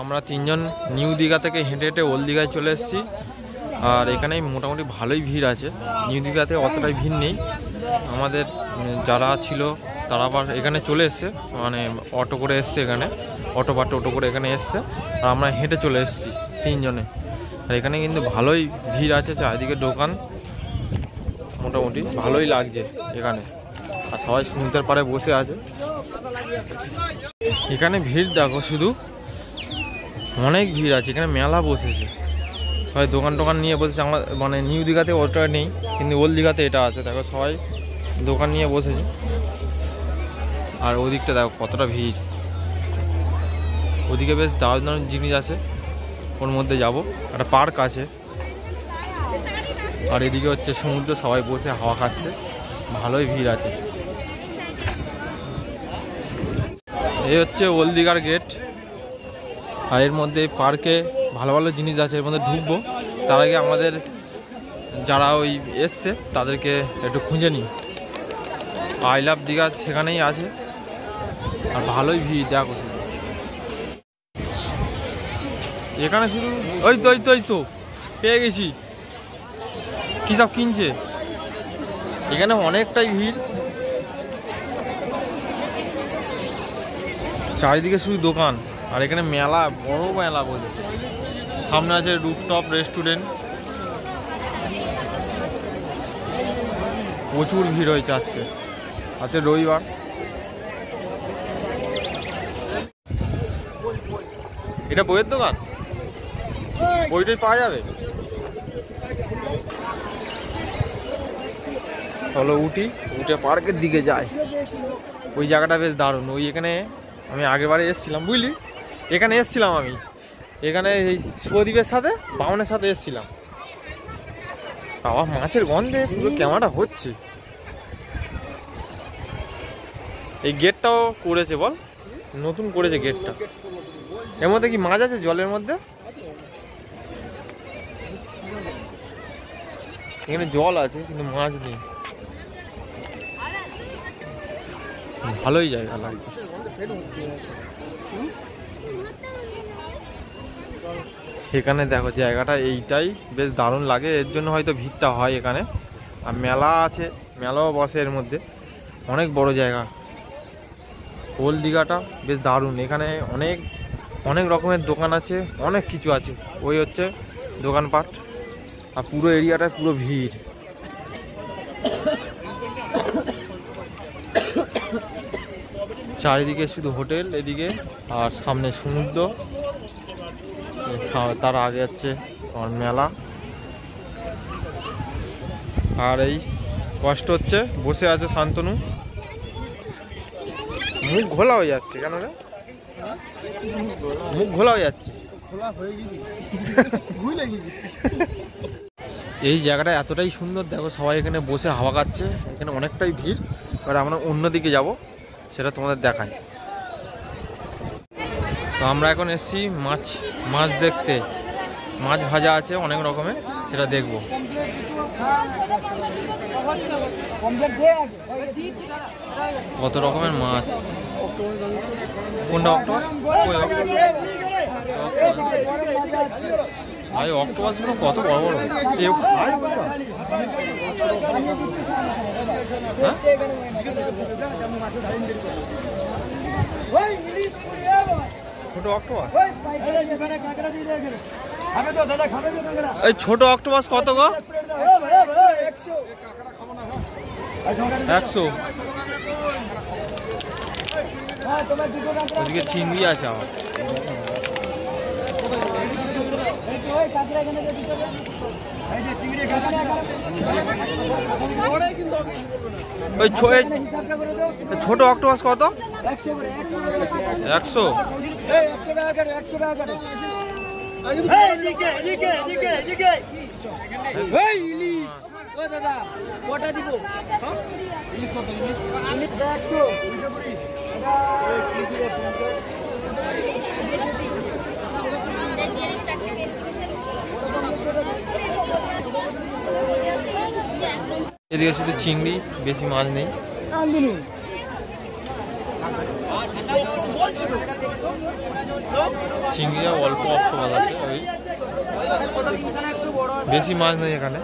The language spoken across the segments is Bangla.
আমরা তিনজন নিউ দীঘা থেকে হেঁটে হেঁটে ওল্ড দীঘায় চলে এসেছি। আর এখানে মোটামুটি ভালোই ভিড় আছে। নিউ দীঘাতে অতটাই ভিড় নেই। আমাদের যারা ছিল তারা আবার এখানে চলে এসছে, মানে অটো করে এসছে, এখানে অটো বা টোটো করে এখানে এসছে। আর আমরা হেঁটে চলে এসেছি তিনজনে। আর এখানে কিন্তু ভালোই ভিড় আছে, চারিদিকে দোকান, মোটামুটি ভালোই লাগছে এখানে। আর সবাই সমুদ্রের পাড়ে বসে আছে। এখানে ভিড় দেখো, শুধু অনেক ভিড় আছে। এখানে মেলা বসেছে, সবাই দোকান টোকান নিয়ে বসেছে। আমরা মানে নিউ দীঘাতে ওটা নেই, কিন্তু ওল্ড দীঘাতে এটা আছে। দেখো সবাই দোকান নিয়ে বসেছে। আর ওদিকটা দেখো কতটা ভিড়। ওদিকে বেশ দারুণ দারুণ জিনিস আছে, ওর মধ্যে যাব। একটা পার্ক আছে। আর এদিকে হচ্ছে সমুদ্র, সবাই বসে হাওয়া খাচ্ছে, ভালোই ভিড় আছে। এই হচ্ছে ওল্ড দীঘার গেট। আর এর মধ্যে পার্কে ভালো ভালো জিনিস আছে, এর মধ্যে ঢুকবো। তার আগে আমাদের যারা ওই এসছে তাদেরকে একটু খুঁজে নিই। আই লাভ দীঘা সেখানেই আছে। আর ভালোই ভিড় দেখো। এখানে শুধু ওই তো পেয়ে গেছি, কী সব কিনছে। এখানে অনেকটাই ভিড়, চারিদিকে শুধু দোকান। আর এখানে মেলা, বড় মেলা বলে। সামনে আছে রুফটপ রেস্টুরেন্ট। প্রচুর ভিড় হয়েছে আজকে, আজকে রবিবার। এটা বইয়ের দোকান, বইটাই পাওয়া যাবে। চলো উঠে পার্কের দিকে যাই। ওই জায়গাটা বেশ দারুণ। ওই এখানে আমি আগেরবারে এসেছিলাম, বুঝলি, এখানে এসেছিলাম আমি। এখানে এই শুভদীপের সাথে, বামনের সাথে এসেছিলাম। বাবা, মাছের গন্ধে পুরো ক্যামেরাটা হচ্ছে। এই গেটটাও করেছে, বল, নতুন করেছে গেটটা। এর মধ্যে কি মাছ আছে জলের মধ্যে? এখানে জল আছে কিন্তু মাছ নেই। ভালোই জায়গা লাগছে। এখানে দেখো জায়গাটা এইটাই বেশ দারুণ লাগে, এর জন্য হয়তো ভিড়টা হয় এখানে। আর মেলা আছে, মেলাও বসে এর মধ্যে। অনেক বড় জায়গা। ওল্ড দীঘাটা বেশ দারুণ। এখানে অনেক রকমের দোকান আছে, অনেক কিছু আছে। ওই হচ্ছে দোকানপাট। আর পুরো এরিয়াটা পুরো ভিড়। চারিদিকে শুধু হোটেল এদিকে, আর সামনে সমুদ্র, তার আগে হচ্ছে আমার মেলা। আর এই কষ্ট হচ্ছে, বসে আছে শান্তনু। মুখ ঘোলা হয়ে যাচ্ছে কেন রে? মুখ ঘোলা হয়ে যাচ্ছে। এই জায়গাটা এতটাই সুন্দর, দেখো সবাই এখানে বসে হাওয়া খাচ্ছে। এখানে অনেকটাই ভিড়। এবার আমরা অন্যদিকে যাব, সেটা তোমাদের দেখাই। তো আমরা এখন এসেছি মাছ দেখতে। মাছ ভাজা আছে অনেক রকমের, সেটা দেখব। কত রকমের মাছ। কোনটা অক্টোপাস? ভাই অক্টোপাস গুলো কত বড় বড়। ছোট অক্টোপাস, এই ছোট অক্টোপাস কত গো? 100। ওদিকে চিংড়ি আছে আমার। ওই ছোট অক্টোপাস কত? 100। এদিকে শুধু চিংড়ি, বেশি মাছ নেই। চিংড়িও অল্প অল্প মাছ আছে, ওই বেশি মাছ নেই এখানে।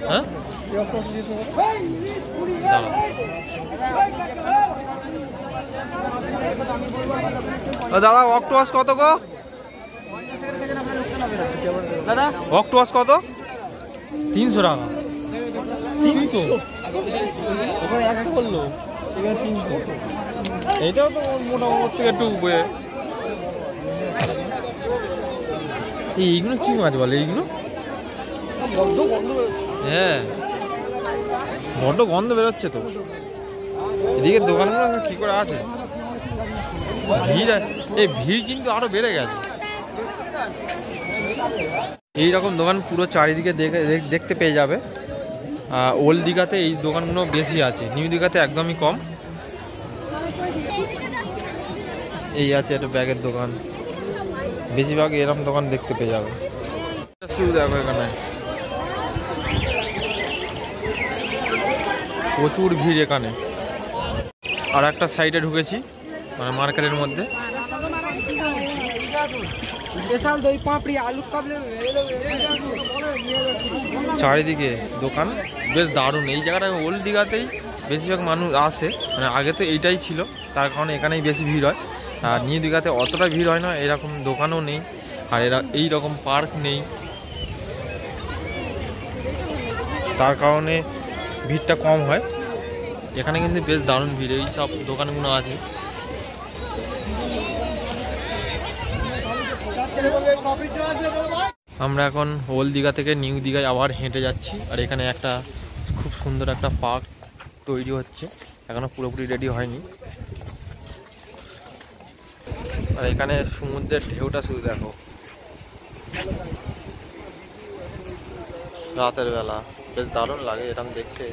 হ্যাঁ দাদা অক্টোপাস কত গো? দাদা অক্টোপাস কত? 300 টাকা। 300 ওখানে 100 বললো, এখানে 300। এইটাও তো মোটামুটি থেকে একটু এইগুলো কি মাছ বলে এইগুলো? হ্যাঁ বড্ড গন্ধ বেরোচ্ছে তো। এদিকে দোকানগুলো কি করে আছে? ভিড়, এই ভিড় কিন্তু আরো বেড়ে গেছে। এইরকম দোকান পুরো চারিদিকে দেখতে পেয়ে যাবে। ওল্ড দীঘাতে এই দোকানগুলো বেশি আছে, নিউ দীঘাতে একদমই কম। এই আছে একটা ব্যাগের দোকান, বেশিরভাগ এরকম দোকান দেখতে পেয়ে যাবে। শুধু দেখো এখানে প্রচুর ভিড় এখানে। আর একটা সাইডে ঢুকেছি মানে মার্কেটের মধ্যে। চারিদিকে দোকান বেশ দারুণ। এই জায়গাটা ওল্ড দীঘাতেই বেশিরভাগ মানুষ আসে, মানে আগে তো এইটাই ছিল, তার কারণে এখানেই বেশি ভিড় হয়। আর নিউ দীঘাতে অতটা ভিড় হয় না, এরকম দোকানও নেই আর এইরকম পার্ক নেই, তার কারণে ভিড়টা কম হয়। এখানে কিন্তু বেশ দারুণ ভিড়, এই সব দোকানগুলো আছে। আমরা এখন ওল্ড দীঘা থেকে নিউ দীঘায় আবার হেঁটে যাচ্ছি। আর এখানে একটা খুব সুন্দর একটা পার্ক তৈরি হচ্ছে, এখনো পুরোপুরি রেডি হয়নি। আর এখানে সমুদ্রের ঢেউটা শুধু দেখো, রাতের বেলা বেশ দারুণ লাগে এরকম দেখতে।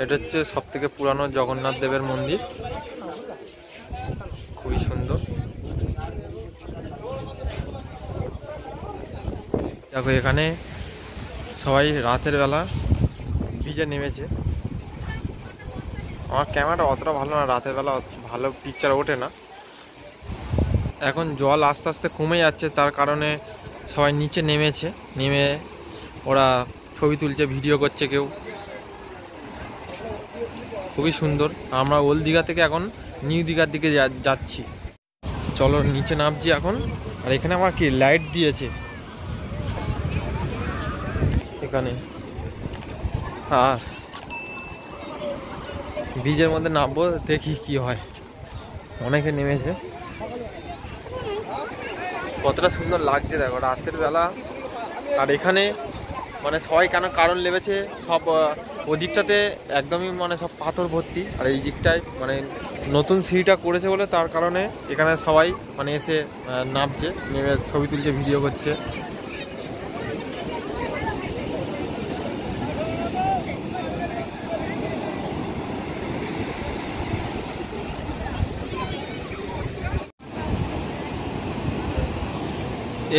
এটা হচ্ছে সব থেকে পুরানো জগন্নাথ দেবের মন্দির, খুবই সুন্দর। দেখো এখানে সবাই রাতের বেলা ভিজে নেমেছে। আমার ক্যামেরাটা অতটা ভালো না, রাতের বেলা ভালো পিকচার ওঠে না। এখন জল আস্তে আস্তে কমে যাচ্ছে, তার কারণে সবাই নিচে নেমেছে, নেমে ওরা ছবি তুলছে, ভিডিও করছে কেউ। খুবই সুন্দর। আমরা ওল্ড দীঘা থেকে এখন নিউ দীঘার দিকে যাচ্ছি। চলো নিচে নামছি এখন। আর এখানে আমার কি লাইট দিয়েছে এখানে। আর ব্রিজের মধ্যে নামবো, দেখি কি হয়। অনেকে নেমেছে, কতটা সুন্দর লাগছে দেখো রাতের বেলা। আর এখানে মানে সবাই কেন কারণ লেগেছে, সব ওদিকটাতে একদমই মানে সব পাথর ভর্তি, আর এই দিকটায় মানে নতুন সিঁড়িটা করেছে বলে তার কারণে এখানে সবাই মানে এসে নামছে, নেমে ছবি তুলছে, ভিডিও করছে।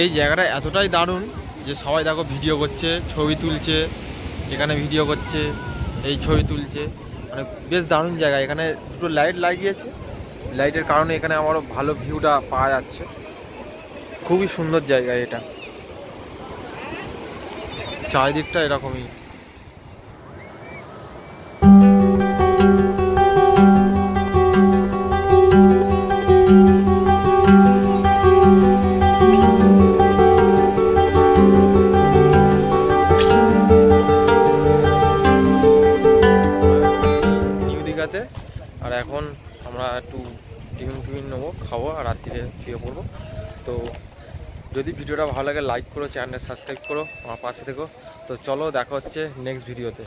এই জায়গাটা এতটাই দারুণ যে সবাই দেখো ভিডিও করছে, ছবি তুলছে, এখানে ভিডিও করছে, এই ছবি তুলছে, মানে বেশ দারুণ জায়গা। এখানে দুটো লাইট লাগিয়েছে, লাইটের কারণে এখানে আমারও ভালো ভিউটা পাওয়া যাচ্ছে। খুবই সুন্দর জায়গা এটা, চারিদিকটা এরকমই। আর এখন আমরা একটু টিফিন নেবো, খাবো, আর রাত্রিরে শুয়ে পড়বো। তো যদি ভিডিওটা ভালো লাগে লাইক করো, চ্যানেল সাবস্ক্রাইব করো, আমার পাশে থেকো। তো চলো দেখা হচ্ছে নেক্সট ভিডিওতে।